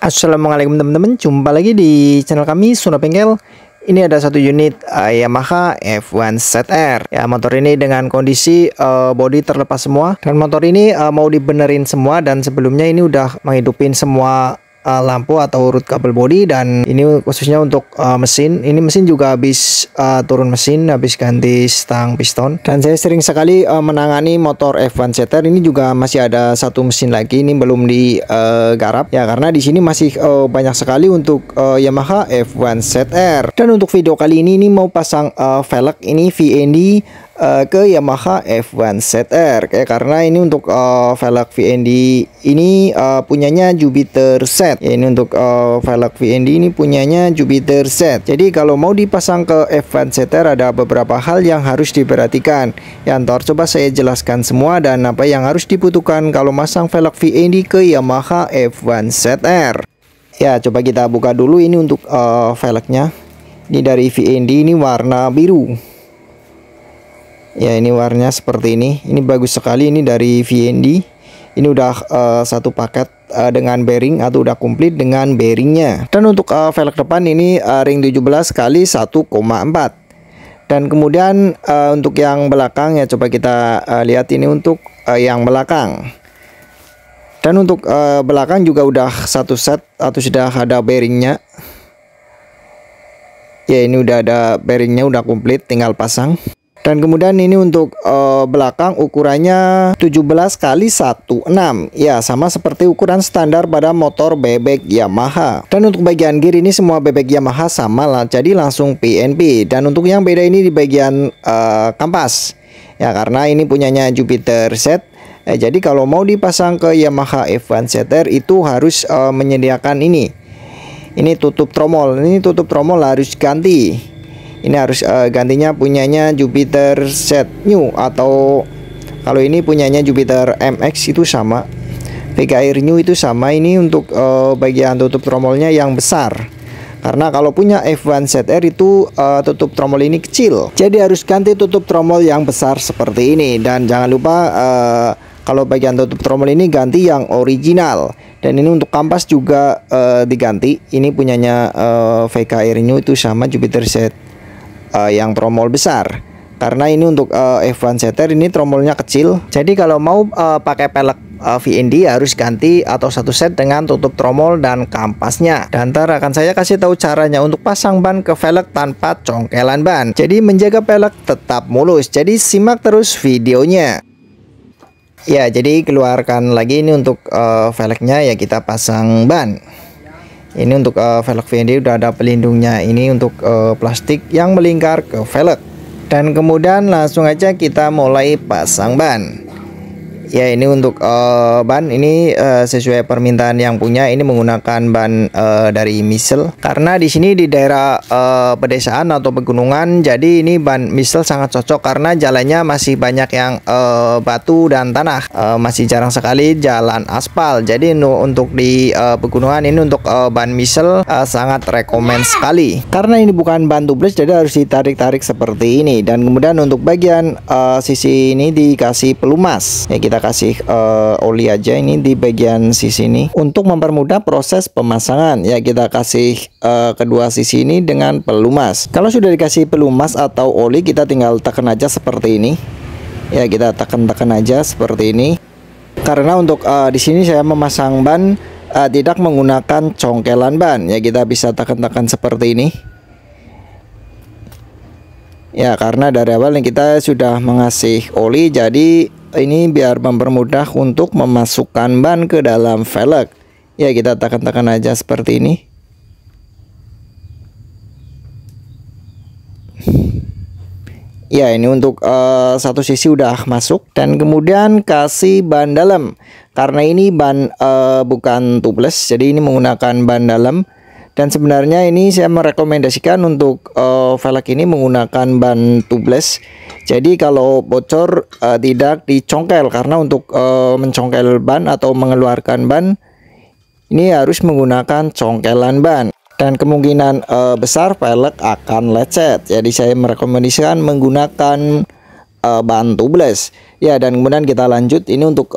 Assalamualaikum teman-teman, jumpa lagi di channel kami Suna Bengkel. Ini ada satu unit Yamaha F1 ZR. Ya, motor ini dengan kondisi bodi terlepas semua, dan motor ini mau dibenerin semua, dan sebelumnya ini udah menghidupin semua lampu atau root kabel bodi, dan ini khususnya untuk mesin. Ini mesin juga habis turun mesin, habis ganti stang piston. Dan saya sering sekali menangani motor F1 ZR. Ini juga masih ada satu mesin lagi, ini belum digarap ya, karena di sini masih banyak sekali untuk Yamaha F1 ZR. Dan untuk video kali ini mau pasang velg ini VND ke Yamaha F1 ZR, karena ini untuk velg VND ini punyanya Jupiter Z. Ya, ini untuk velg VND ini punyanya Jupiter Z. Jadi kalau mau dipasang ke F1 ZR ada beberapa hal yang harus diperhatikan. Ya, ntar coba saya jelaskan semua dan apa yang harus dibutuhkan kalau masang velg VND ke Yamaha F1 ZR. Ya, coba kita buka dulu ini untuk velgnya. Ini dari VND, ini warna biru. Ya, ini warnanya seperti ini. Ini bagus sekali, ini dari VND. Ini udah satu paket dengan bearing atau udah komplit dengan bearingnya. Dan untuk velg depan ini ring 17 kali 1,4. Dan kemudian untuk yang belakang ya, coba kita lihat ini untuk yang belakang. Dan untuk belakang juga udah satu set atau sudah ada bearingnya. Ya, ini udah ada bearingnya, udah komplit, tinggal pasang. Dan kemudian ini untuk belakang ukurannya 17 kali 16. Ya, sama seperti ukuran standar pada motor bebek Yamaha. Dan untuk bagian gear ini semua bebek Yamaha sama lah, jadi langsung PNP. Dan untuk yang beda ini di bagian kampas. Ya, karena ini punyanya Jupiter Z. Jadi kalau mau dipasang ke Yamaha F1 ZR itu harus menyediakan ini. Ini tutup tromol. Ini tutup tromol harus ganti. Ini harus gantinya punyanya Jupiter Z New, atau kalau ini punyanya Jupiter MX itu sama. VKR New itu sama. Ini untuk bagian tutup tromolnya yang besar. Karena kalau punya F1 ZR itu tutup tromol ini kecil. Jadi harus ganti tutup tromol yang besar seperti ini. Dan jangan lupa kalau bagian tutup tromol ini ganti yang original. Dan ini untuk kampas juga diganti. Ini punyanya VKR New itu sama Jupiter Z yang tromol besar. Karena ini untuk F1 ZR ini tromolnya kecil. Jadi kalau mau pakai pelek VND harus ganti atau satu set dengan tutup tromol dan kampasnya. Dan ntar akan saya kasih tahu caranya untuk pasang ban ke velg tanpa congkelan ban. Jadi menjaga pelek tetap mulus. Jadi simak terus videonya. Ya, jadi keluarkan lagi ini untuk velgnya, ya kita pasang ban. Ini untuk velg VND udah ada pelindungnya. Ini untuk plastik yang melingkar ke velg. Dan kemudian langsung aja kita mulai pasang ban. Ya, ini untuk ban ini sesuai permintaan yang punya. Ini menggunakan ban dari Michelin. Karena di sini di daerah pedesaan atau pegunungan, jadi ini ban Michelin sangat cocok karena jalannya masih banyak yang batu dan tanah. Masih jarang sekali jalan aspal. Jadi untuk di pegunungan ini untuk ban Michelin sangat rekomend sekali. Karena ini bukan ban tubeless, jadi harus ditarik-tarik seperti ini. Dan kemudian untuk bagian sisi ini dikasih pelumas. Ya, kita kasih oli aja ini di bagian sisi ini untuk mempermudah proses pemasangan. Ya, kita kasih kedua sisi ini dengan pelumas. Kalau sudah dikasih pelumas atau oli, kita tinggal tekan aja seperti ini. Ya, kita tekan-tekan aja seperti ini. Karena untuk di sini saya memasang ban tidak menggunakan congkelan ban. Ya, kita bisa tekan-tekan seperti ini. Ya, karena dari awal kita sudah mengasih oli, jadi ini biar mempermudah untuk memasukkan ban ke dalam velg. Ya, kita tekan-tekan aja seperti ini. Ya, ini untuk satu sisi udah masuk. Dan kemudian kasih ban dalam. Karena ini ban bukan tubeless, jadi ini menggunakan ban dalam. Dan sebenarnya ini saya merekomendasikan untuk velg ini menggunakan ban tubeless. Jadi kalau bocor tidak dicongkel, karena untuk mencongkel ban atau mengeluarkan ban ini harus menggunakan congkelan ban. Dan kemungkinan besar velg akan lecet. Jadi saya merekomendasikan menggunakan ban tubeless. Ya, dan kemudian kita lanjut. Ini untuk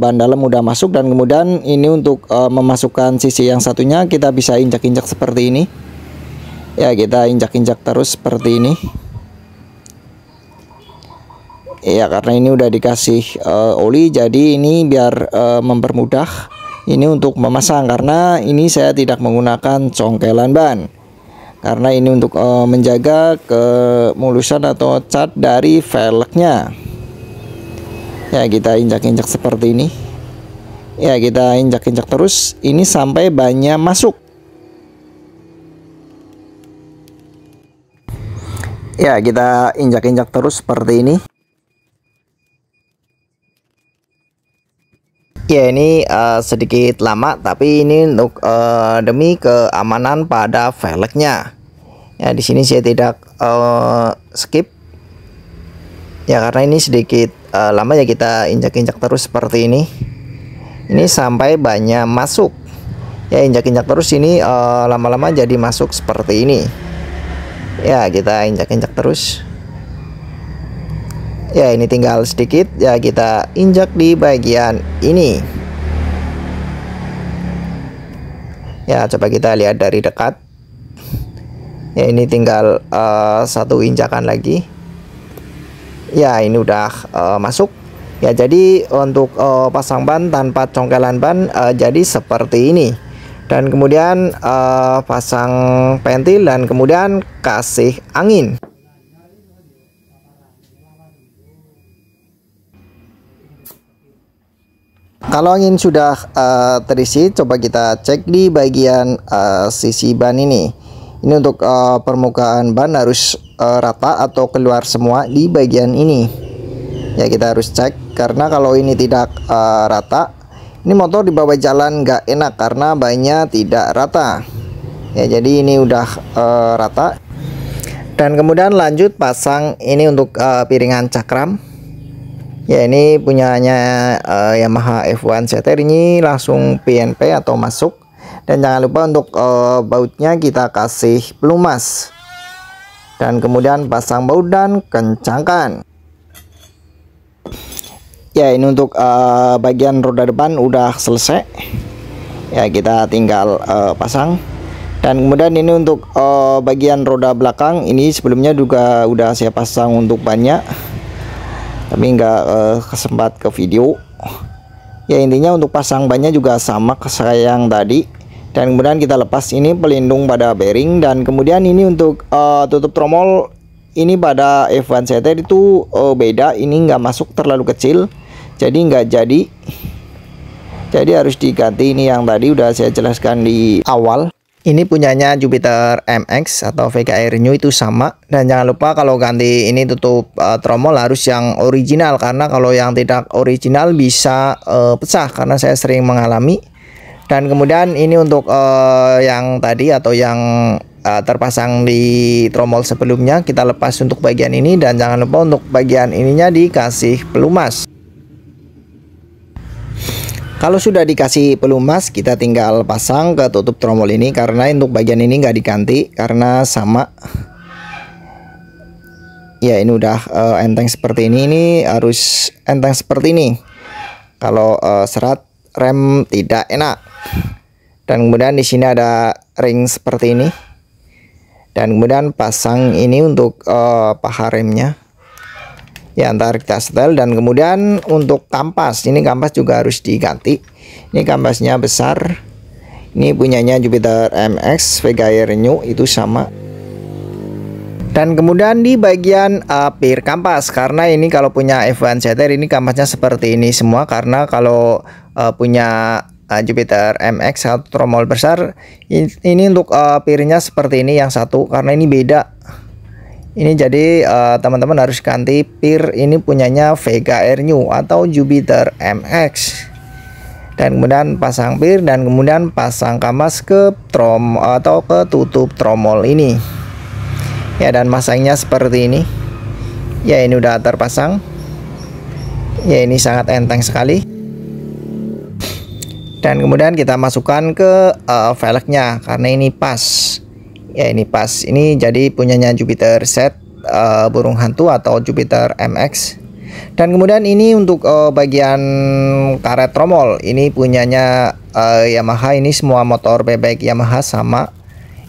ban dalam udah masuk, dan kemudian ini untuk memasukkan sisi yang satunya kita bisa injak-injak seperti ini. Ya, kita injak-injak terus seperti ini. Ya, karena ini udah dikasih oli, jadi ini biar mempermudah ini untuk memasang, karena ini saya tidak menggunakan congkelan ban. Karena ini untuk menjaga kemulusan atau cat dari velgnya. Ya, kita injak-injak seperti ini. Ya, kita injak-injak terus ini sampai bannya masuk. Ya, kita injak-injak terus seperti ini. Ya, ini sedikit lama, tapi ini untuk demi keamanan pada velgnya. Ya, di sini saya tidak skip. Ya, karena ini sedikit lama, ya kita injak-injak terus seperti ini. Ini sampai banyak masuk. Ya, injak-injak terus ini lama-lama jadi masuk seperti ini. Ya, kita injak-injak terus. Ya, ini tinggal sedikit, ya kita injak di bagian ini. Ya, coba kita lihat dari dekat. Ya, ini tinggal satu injakan lagi. Ya, ini udah masuk. Ya, jadi untuk pasang ban tanpa congkelan ban jadi seperti ini. Dan kemudian pasang pentil, dan kemudian kasih angin. Kalau angin sudah terisi, coba kita cek di bagian sisi ban ini. Ini untuk permukaan ban harus rata atau keluar semua di bagian ini. Ya, kita harus cek, karena kalau ini tidak rata, ini motor dibawa jalan nggak enak karena bannya tidak rata. Ya, jadi ini udah rata. Dan kemudian lanjut pasang ini untuk piringan cakram. Ya, ini punyanya Yamaha F1 CTR, ini langsung PNP atau masuk. Dan jangan lupa untuk bautnya kita kasih pelumas. Dan kemudian pasang baut dan kencangkan. Ya, ini untuk bagian roda depan udah selesai. Ya, kita tinggal pasang. Dan kemudian ini untuk bagian roda belakang, ini sebelumnya juga udah saya pasang untuk bannya, tapi nggak kesempat ke video. Ya, intinya untuk pasang bannya juga sama kayak yang tadi. Dan kemudian kita lepas ini pelindung pada bearing, dan kemudian ini untuk tutup tromol ini pada F1 CTR itu beda, ini nggak masuk, terlalu kecil, jadi nggak jadi harus diganti. Ini yang tadi udah saya jelaskan di awal. Ini punyanya Jupiter MX atau VKR New itu sama. Dan jangan lupa kalau ganti ini tutup tromol harus yang original, karena kalau yang tidak original bisa pecah, karena saya sering mengalami. Dan kemudian ini untuk yang tadi atau yang terpasang di tromol sebelumnya kita lepas untuk bagian ini, dan jangan lupa untuk bagian ininya dikasih pelumas. Kalau sudah dikasih pelumas, kita tinggal pasang ke tutup tromol ini, karena untuk bagian ini nggak diganti karena sama. Ya, ini udah enteng seperti ini. Ini harus enteng seperti ini. Kalau serat rem tidak enak. Dan kemudian di sini ada ring seperti ini. Dan kemudian pasang ini untuk paha remnya. Ya, ntar kita setel. Dan kemudian untuk kampas, ini kampas juga harus diganti. Ini kampasnya besar. Ini punyanya Jupiter MX, VKR New itu sama. Dan kemudian di bagian pir kampas, karena ini kalau punya F1 CTR ini kampasnya seperti ini semua, karena kalau punya Jupiter MX atau tromol besar ini untuk pirnya seperti ini yang satu, karena ini beda. Ini jadi teman-teman harus ganti pir, ini punyanya VKR New atau Jupiter MX. Dan kemudian pasang pir, dan kemudian pasang kampas ke atau ke tutup tromol ini. Ya, dan masangnya seperti ini. Ya, ini udah terpasang. Ya, ini sangat enteng sekali. Dan kemudian kita masukkan ke velgnya, karena ini pas. Ya, ini pas. Ini jadi punyanya Jupiter set burung hantu atau Jupiter MX. Dan kemudian ini untuk bagian karet tromol, ini punyanya Yamaha. Ini semua motor bebek Yamaha sama.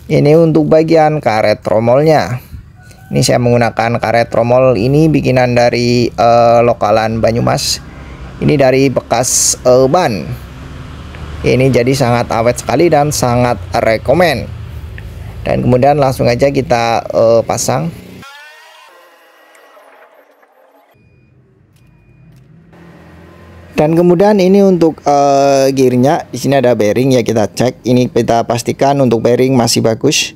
Ini untuk bagian karet tromolnya. Ini saya menggunakan karet tromol ini bikinan dari lokalan Banyumas. Ini dari bekas ban. Ini jadi sangat awet sekali dan sangat rekomen. Dan kemudian langsung aja kita pasang. Dan kemudian ini untuk gearnya, di sini ada bearing ya, kita cek. Ini kita pastikan untuk bearing masih bagus.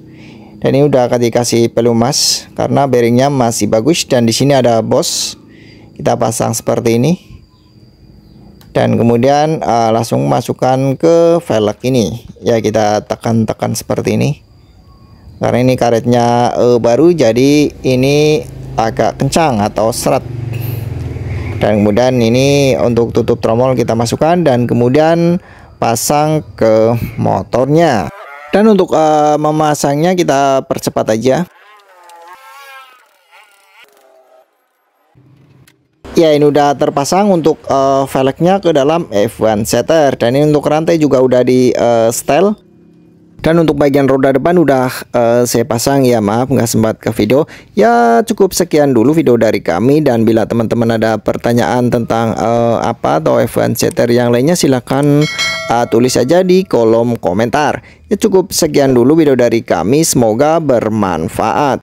Dan ini udah dikasih pelumas karena bearingnya masih bagus. Dan di sini ada bos, kita pasang seperti ini. Dan kemudian langsung masukkan ke velg ini ya, kita tekan-tekan seperti ini. Karena ini karetnya baru, jadi ini agak kencang atau seret. Dan kemudian ini untuk tutup tromol kita masukkan dan kemudian pasang ke motornya. Dan untuk memasangnya kita percepat aja. Ya, ini udah terpasang untuk velgnya ke dalam F1 setter. Dan ini untuk rantai juga udah di setel. Dan untuk bagian roda depan udah saya pasang ya, maaf nggak sempat ke video. Ya cukup sekian dulu video dari kami. Dan bila teman-teman ada pertanyaan tentang apa atau F1 setter yang lainnya, silahkan tulis aja di kolom komentar. Ya cukup sekian dulu video dari kami, semoga bermanfaat.